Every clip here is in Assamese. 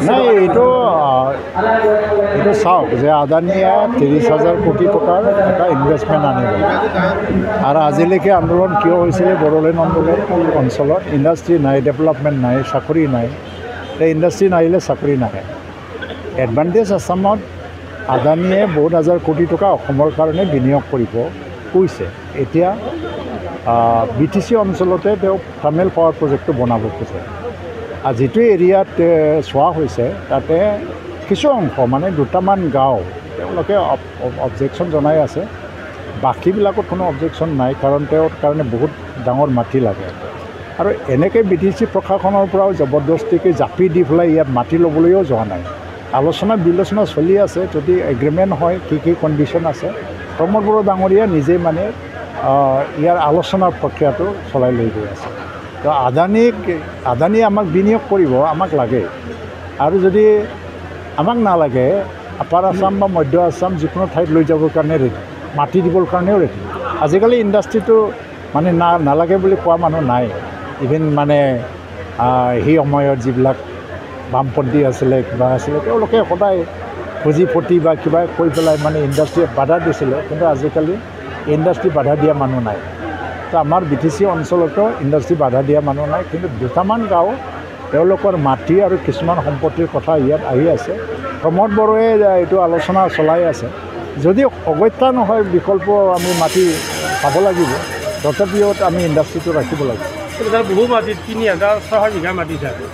নাই এইটো চাওক যে আদানীয়ে 30,000 কোটি টকাৰ এটা ইনভেষ্টমেণ্ট আনিব আৰু আজিলৈকে আন্দোলন কিয় হৈছিলে বড়োলেণ্ড আন্দোলন অঞ্চলত ইণ্ডাষ্ট্ৰী নাই ডেভেলপমেণ্ট নাই চাকৰি নাই এই ইণ্ডাষ্ট্ৰী নাহিলে চাকৰি নাহে এডভান্টেজ আছামত আদানীয়ে বহুত হাজাৰ কোটি টকা অসমৰ কাৰণে বিনিয়োগ কৰিব কৈছে এতিয়া BTC অঞ্চলতে তেওঁ থাৰ্মেল পাৱাৰ প্ৰজেক্টটো বনাব খোজে আৰু যিটো এৰিয়াত চোৱা হৈছে তাতে কিছু অংশ মানে দুটামান গাঁও তেওঁলোকে অবজেকশ্যন জনাই আছে বাকীবিলাকত কোনো অবজেকশ্যন নাই কাৰণ তেওঁৰ কাৰণে বহুত ডাঙৰ মাটি লাগে আৰু এনেকৈ BTC প্ৰশাসনৰ পৰাও জবৰদস্তিকৈ জাপি দি পেলাই ইয়াত মাটি ল'বলৈও যোৱা নাই আলোচনা বিলোচনা চলি আছে যদি এগ্ৰিমেণ্ট হয় কি কণ্ডিশ্যন আছে প্ৰমোদ বড়ো ডাঙৰীয়া নিজে মানে ইয়াৰ আলোচনাৰ প্ৰক্ৰিয়াটো চলাই লৈ গৈ আছে তো আদানীয়ে আমাক বিনিয়োগ কৰিব আমাক লাগে আৰু যদি আমাক নালাগে আপাৰ আছাম বা মধ্য আছাম যিকোনো ঠাইত লৈ যাবৰ কাৰণে ৰেডি মাটি দিবৰ কাৰণেও ৰেডি আজিকালি ইণ্ডাষ্ট্ৰিটো মানে নালাগে বুলি কোৱা মানুহ নাই ইভেন মানে সেই সময়ত যিবিলাক বামপন্থী আছিলে কিবা আছিলে তেওঁলোকে সদায় পুঁজি পতি বা কিবা কৈ পেলাই মানে ইণ্ডাষ্ট্ৰীয়ে বাধা দিছিলে কিন্তু আজিকালি ইণ্ডাষ্ট্ৰী বাধা দিয়া মানুহ নাই তো আমাৰ BTC অঞ্চলতো ইণ্ডাষ্ট্ৰী বাধা দিয়া মানুহ নাই কিন্তু দুটামান গাঁও তেওঁলোকৰ মাটি আৰু কিছুমান সম্পত্তিৰ কথা ইয়াত আহি আছে প্ৰমোদ বড়োৱে এইটো আলোচনা চলাই আছে যদি অগত্যা নহয় বিকল্প আমি মাটি পাব লাগিব তথাপিও আমি ইণ্ডাষ্ট্ৰীটো ৰাখিব লাগিব বহু মাটি 3,600 বিঘা মাটি থাকে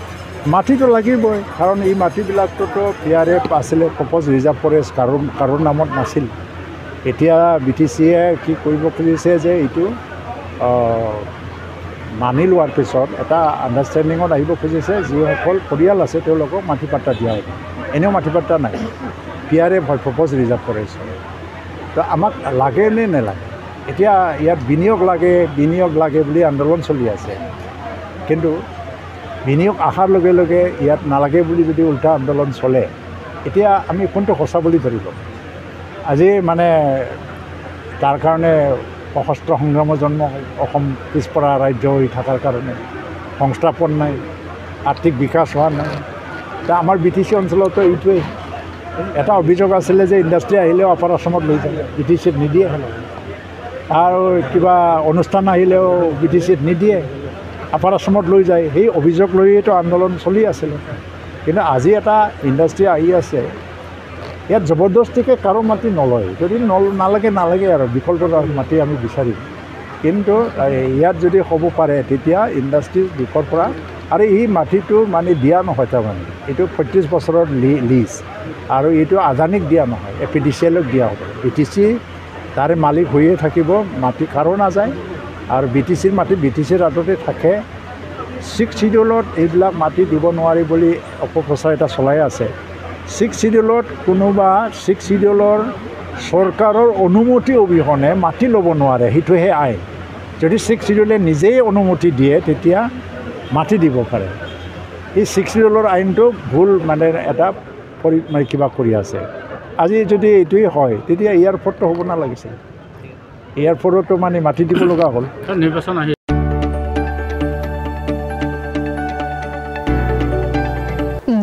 মাটিটো লাগিবই কাৰণ এই মাটিবিলাকটোতো PRF আছিলে প্ৰপ'জ ৰিজাৰ্ভ ফৰেষ্ট কাৰোৰ নামত নাছিল এতিয়া BTCয়ে কি কৰিব খুজিছে যে এইটো মানি লোৱাৰ পিছত এটা আণ্ডাৰষ্টেণ্ডিঙত আহিব খুজিছে যিসকল পৰিয়াল আছে তেওঁলোকক মাটি পাট্টা দিয়া হ'ব এনেও মাটি পাট্টা নাই PRF হয় প্ৰপ'জ ৰিজাৰ্ভ ফৰেষ্ট তো আমাক লাগে নে নেলাগে এতিয়া ইয়াত বিনিয়োগ লাগে বুলি আন্দোলন চলি আছে কিন্তু বিনিয়োগ অহাৰ লগে লগে ইয়াত নালাগে বুলি যদি উল্টা আন্দোলন চলে এতিয়া আমি কোনটো সঁচা বুলি ধৰিব আজি মানে তাৰ কাৰণে সশস্ত্ৰ সংগ্ৰামৰ জন্ম অসম পিছপৰা ৰাজ্য হৈ থকাৰ কাৰণে সংস্থাপন নাই আৰ্থিক বিকাশ হোৱা নাই তা আমাৰ BTC অঞ্চলতো এইটোৱেই এটা অভিযোগ আছিলে যে ইণ্ডাষ্ট্ৰী আহিলেও আপাৰ আছামত লৈ যায় BTCত নিদিয়ে আৰু কিবা অনুষ্ঠান আহিলেও BTCত নিদিয়ে আপাৰ আছামত লৈ যায় সেই অভিযোগ লৈয়েতো আন্দোলন চলি আছিলে কিন্তু আজি এটা ইণ্ডাষ্ট্ৰী আহি আছে ইয়াত জবৰদস্তিকৈ কাৰো মাটি নলয় যদি নালাগে আৰু বিকল্প মাটি আমি বিচাৰিম কিন্তু ইয়াত যদি হ'ব পাৰে তেতিয়া ইণ্ডাষ্ট্ৰীৰ দিশৰ পৰা আৰু এই মাটিটো মানে দিয়া নহয় তাৰমানে এইটো 35 বছৰৰ লিজ আৰু এইটো আদানীক দিয়া নহয় APDCLক দিয়া হ'ব BTC তাৰে মালিক হৈয়ে থাকিব মাটি কাৰো নাযায় আৰু BTCৰ মাটি BTCৰ হাততে থাকে 6 শিডিউলত এইবিলাক মাটি দিব নোৱাৰি বুলি অপপ্ৰচাৰ এটা চলাই আছে 6 শিডিউলত কোনোবা 6 শিডিউলৰ চৰকাৰৰ অনুমতি অবিহনে মাটি ল'ব নোৱাৰে সেইটোহে আইন যদি 6 শিডিউলে নিজেই অনুমতি দিয়ে তেতিয়া মাটি দিব পাৰে এই 6 শিডিউলৰ আইনটো ভুল মানে এটা মানে কিবা কৰি আছে আজি যদি এইটোৱেই হয় তেতিয়া এয়াৰপৰ্টটো হ'ব নালাগিছিল এয়াৰপৰ্টতো মানে মাটি দিব লগা হ'ল নিৰ্বাচন আহি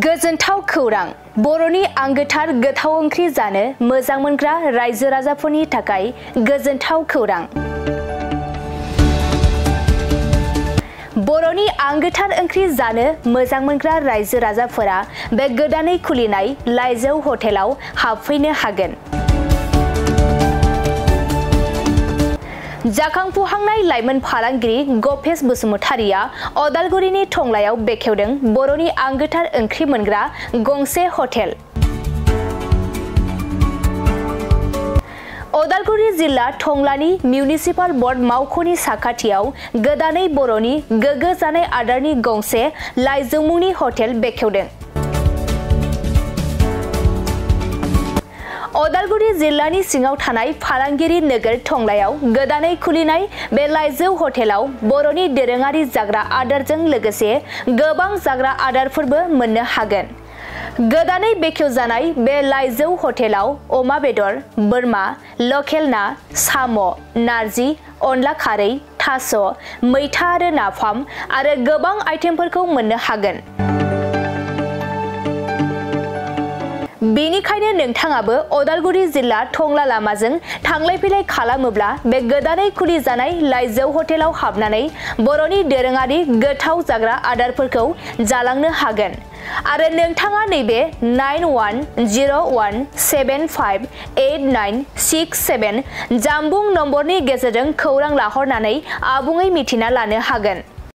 गोजोनथाव खौरां बर'नि आंगोथार गोथाव ओंख्रि जानो मोजां मोनग्रा रायजो राजाफोरनि थाखाय गोजोनथाव खौरां बर'नि आंगोथार ओंख्रि जानो मोजां मोनग्रा रायजो राजाफोरा बे गोदानै खुलिनाय लाइजौ हटेलाव हाबफैनो हागोन जाखांफुहांनाय लाइमोन फालांगिरि गपेश बसुमतारिया अदालगुरिनि टंलायाव बेखेवदों बर'नि आंगोथार ओंख्रि मोनग्रा गंसे हटेल अदालगुरि जिल्ला टंलानि मिउनिसिपाल बर्ड मावख'नि साखाथियाव गोदानै बर'नि गोग्गो जानाय आदारनि गंसे लाइजौ मुंनि हटेल बेखेवदों अदालगुरि जिल्लानि सिङाव थानाय फालांगिरि नोगोर टंलायाव गोदानै खुलिनाय बे लाइजौ हटेलाव बर'नि दोरोङारि जाग्रा आदारजों लोगोसे गोबां जाग्रा आदारफोरबो मोननो हागोन गोदानै बेखेवजानाय बे लाइजौ हटेलाव अमा बेदर बोरमा लकेल ना साम' नारजि अनला खारै थास' मैथा आरो नाफाम आरो गोबां आइटेमफोरखौ मोननो हागोन बेनिखायनो नोंथाङाबो अदालगुरि जिल्ला टंला लामाजों थांलाय फैलाय खालामोब्ला बे गोदानै खुलि जानाय लाइजौ हटेलाव हाबनानै बर'नि दोरोङारि गोथाव जाग्रा आदारफोरखौ जालांनो हागोन आरो नोंथाङा नैबे 9101758967 जानबुं नम्बरनि गेजेरजों खौरां लाहरनानै आबुङै मिथिना लानो हागोन।